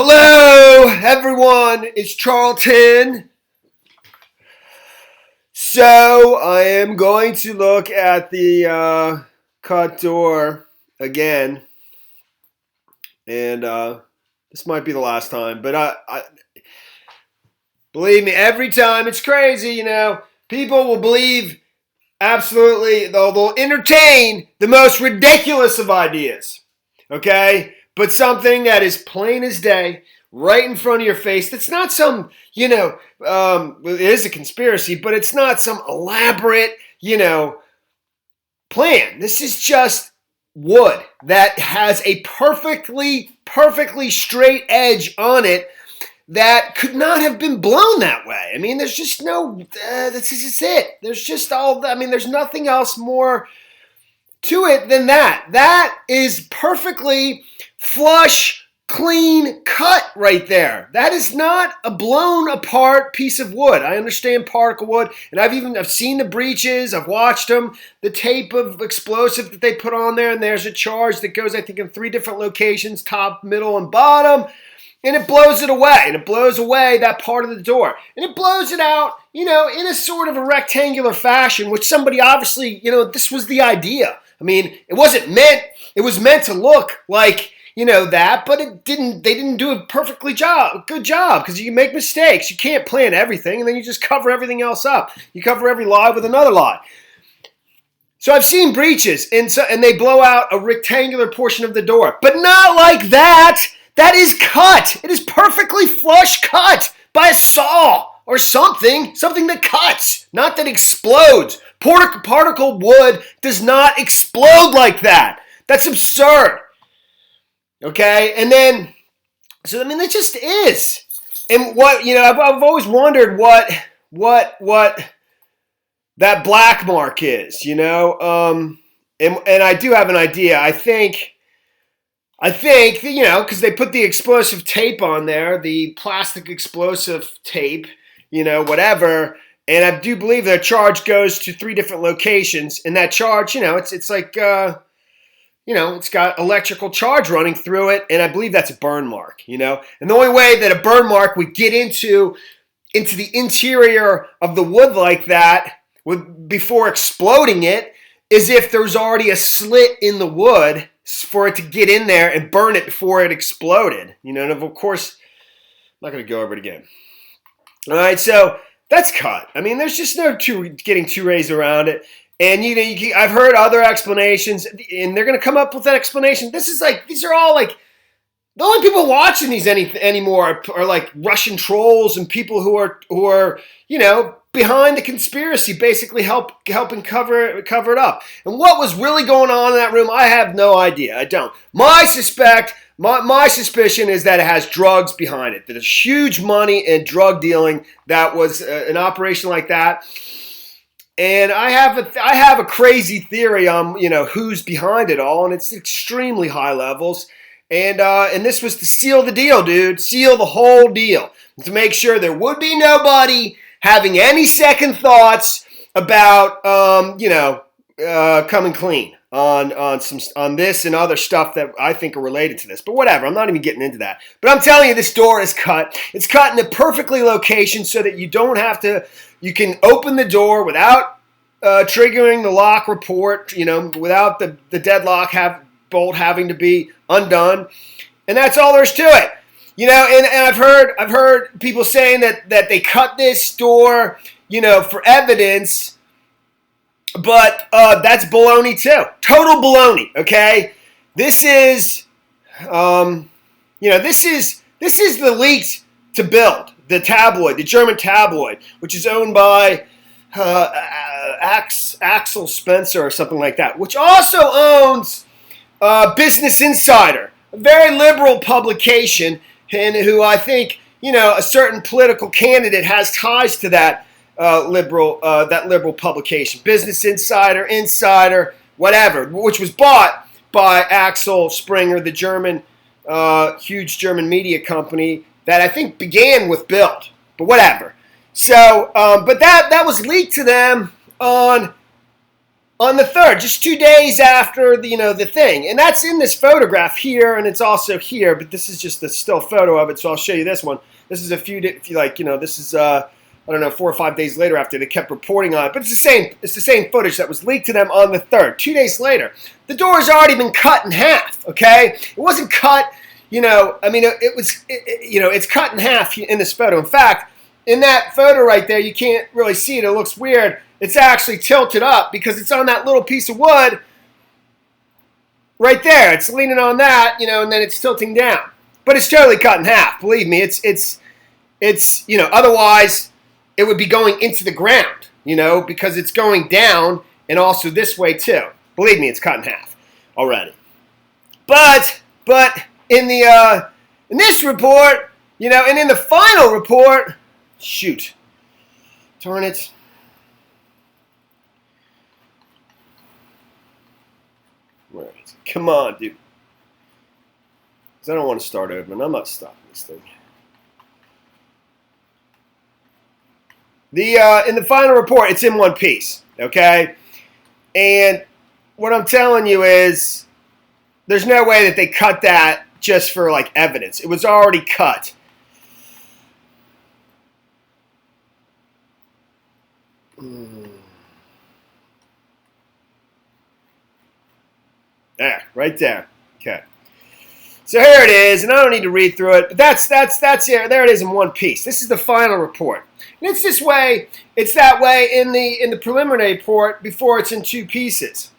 Hello, everyone. It's Charlton. So I am going to look at the cut door again, and this might be the last time. But I believe me, every time it's crazy. People will believe absolutely. They'll entertain the most ridiculous of ideas. Okay. But something that is plain as day, right in front of your face, that's not some, it is a conspiracy, but it's not some elaborate, plan. This is just wood that has a perfectly straight edge on it that could not have been blown that way. I mean, there's just this is just it. There's just there's nothing else more to it than that. That is perfectly flush, clean cut right there. That is not a blown apart piece of wood. I understand particle wood, and I've seen the breaches. I've watched them. The tape of explosive that they put on there, and there's a charge that goes, I think, in 3 different locations, top, middle, and bottom. And it blows it away. And it blows away that part of the door. And it blows it out, in a sort of a rectangular fashion, which somebody obviously, this was the idea. I mean, it was meant to look like, that, but they didn't do a good job, because you make mistakes. You can't plan everything, and then you just cover everything else up. You cover every lie with another lie. So I've seen breaches, and they blow out a rectangular portion of the door, but not like that. That is cut. It is perfectly flush cut by a saw or something that cuts, not that explodes. Particle wood does not explode like that. That's absurd. Okay, and then, it just is. And what, I've always wondered what that black mark is, and I do have an idea. I think, because they put the explosive tape on there, the plastic explosive tape, whatever. And I do believe that charge goes to 3 different locations. And that charge, it's like, it's got electrical charge running through it. And I believe that's a burn mark, And the only way that a burn mark would get into the interior of the wood like that before exploding it is if there's already a slit in the wood for it to get in there and burn it before it exploded. And of course, I'm not going to go over it again. All right, so that's cut. I mean, there's just no getting 2 ways around it. And I've heard other explanations, and they're going to come up with that explanation. These are all like, the only people watching these anymore are like Russian trolls and people who are behind the conspiracy, basically helping cover it up. And what was really going on in that room, I have no idea. I don't. My suspicion is that it has drugs behind it. That there's huge money and drug dealing that was an operation like that. And I have a crazy theory on who's behind it all, and it's extremely high levels. And this was to seal the deal, dude. Seal the whole deal to make sure there would be nobody having any second thoughts about coming clean on this and other stuff that I think are related to this. But whatever, I'm not even getting into that. But I'm telling you, this door is cut. It's cut in a perfectly location so that you don't have to. You can open the door without triggering the lock report. Without the deadlock bolt having to be undone, and that's all there's to it. And I've heard people saying that they cut this door, for evidence, but that's baloney too. Total baloney. Okay, this is, this is the leaked to Bild, the tabloid, the German tabloid, which is owned by Axel Spencer or something like that, which also owns Business Insider, a very liberal publication, and who I think, a certain political candidate has ties to that liberal publication, Business Insider, whatever, which was bought by Axel Springer, the German, huge German media company that I think began with Bild, but whatever. So, but that was leaked to them on on the 3rd, just 2 days after the thing. And that's in this photograph here, and it's also here, but this is just a still photo of it, so I'll show you this one. This is this is, I don't know, 4 or 5 days later after they kept reporting on it. But it's the same footage that was leaked to them on the 3rd. 2 days later. The door has already been cut in half, okay? It wasn't cut, it's cut in half in this photo. In fact, in that photo right there, you can't really see it. It looks weird. It's actually tilted up because it's on that little piece of wood right there. It's leaning on that, and then it's tilting down. But it's totally cut in half. Believe me, it's otherwise it would be going into the ground, because it's going down and also this way too. Believe me, it's cut in half already. But in this report, and in the final report, shoot, darn it. Where is it? Come on, dude. Because I don't want to start over, and I'm not stopping this thing. In the final report, it's in one piece, okay? And what I'm telling you is there's no way that they cut that just for, evidence. It was already cut. There, right there. Okay. So here it is, and I don't need to read through it, but that's here. There it is in one piece. This is the final report. And it's this way, it's that way in the preliminary report before it's in two pieces.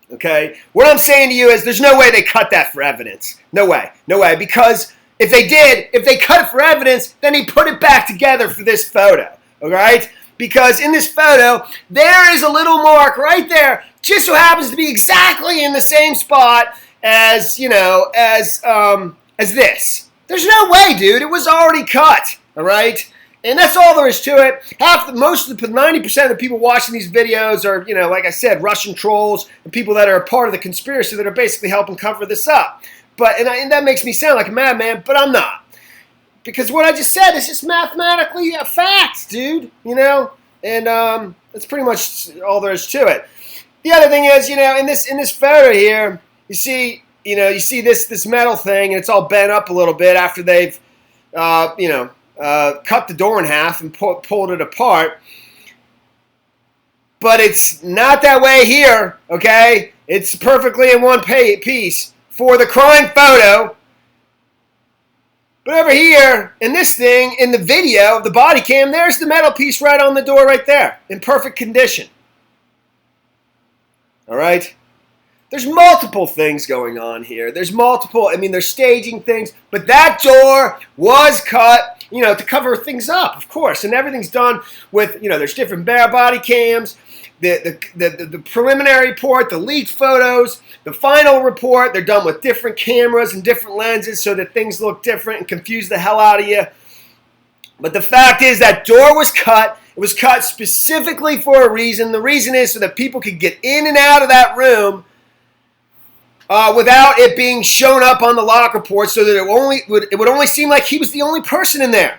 Okay? What I'm saying to you is there's no way they cut that for evidence. No way. No way. Because if they cut it for evidence, then he put it back together for this photo. All right? Because in this photo, there is a little mark right there, just so happens to be exactly in the same spot as this. There's no way, dude. It was already cut. All right? And that's all there is to it. 90% of the people watching these videos are, like I said, Russian trolls and people that are a part of the conspiracy that are basically helping cover this up. And that makes me sound like a madman, but I'm not. Because what I just said is just mathematically a fact, dude. And that's pretty much all there is to it. The other thing is, in this photo here, you see this metal thing, and it's all bent up a little bit after they've, cut the door in half and pulled it apart. But it's not that way here, okay? It's perfectly in one piece for the crime photo. But over here, in this thing, in the video of the body cam, there's the metal piece right on the door right there, in perfect condition. All right? There's multiple things going on here. There's staging things, but that door was cut, to cover things up, of course. And everything's done with, there's different body cams, the preliminary report, the leaked photos, the final report. They're done with different cameras and different lenses so that things look different and confuse the hell out of you. But the fact is that door was cut. It was cut specifically for a reason. The reason is so that people could get in and out of that room without it being shown up on the lock report, so that it would only seem like he was the only person in there.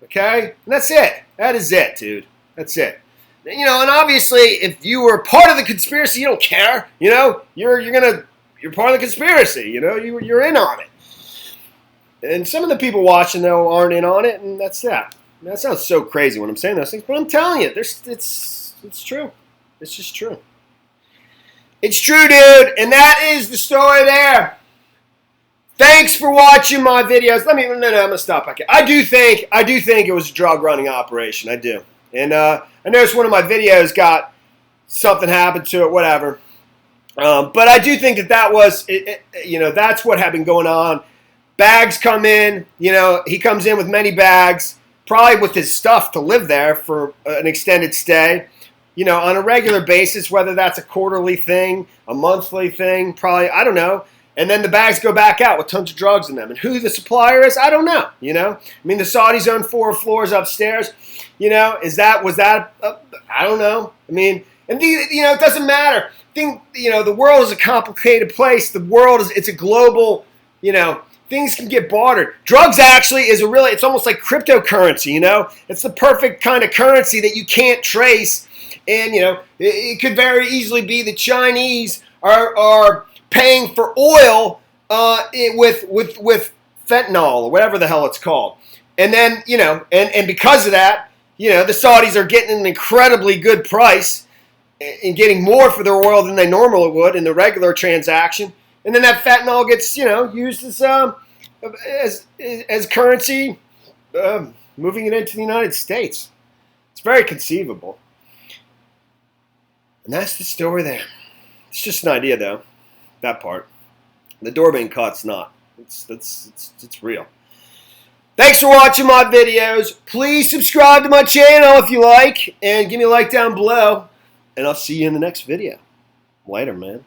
Okay? And that's it. That is it, dude. That's it. And obviously, if you were part of the conspiracy, you don't care. You're part of the conspiracy. You're in on it. And some of the people watching, though, aren't in on it, and that's that. That sounds so crazy when I'm saying those things, but I'm telling you, it's true. It's just true. It's true, dude, and that is the story there. Thanks for watching my videos. I'm gonna stop back here. I do think it was a drug running operation. I do, and I noticed one of my videos got something happened to it, whatever. But I do think that was, that's what had been going on. Bags come in. He comes in with many bags, probably with his stuff to live there for an extended stay. On a regular basis, whether that's a quarterly thing, a monthly thing, probably, I don't know. And then the bags go back out with tons of drugs in them. And who the supplier is, I don't know, the Saudis own 4 floors upstairs. Was that, I don't know. It doesn't matter. The world is a complicated place. The world it's a global, things can get bartered. Drugs actually it's almost like cryptocurrency, It's the perfect kind of currency that you can't trace. And, it could very easily be the Chinese are paying for oil with fentanyl or whatever the hell it's called. And then, and because of that, the Saudis are getting an incredibly good price and getting more for their oil than they normally would in the regular transaction. And then that fentanyl gets, used as currency, moving it into the United States. It's very conceivable. And that's the story there. It's just an idea, though. That part. The door being caught's not. It's real. Thanks for watching my videos. Please subscribe to my channel if you like, and give me a like down below. And I'll see you in the next video. Later, man.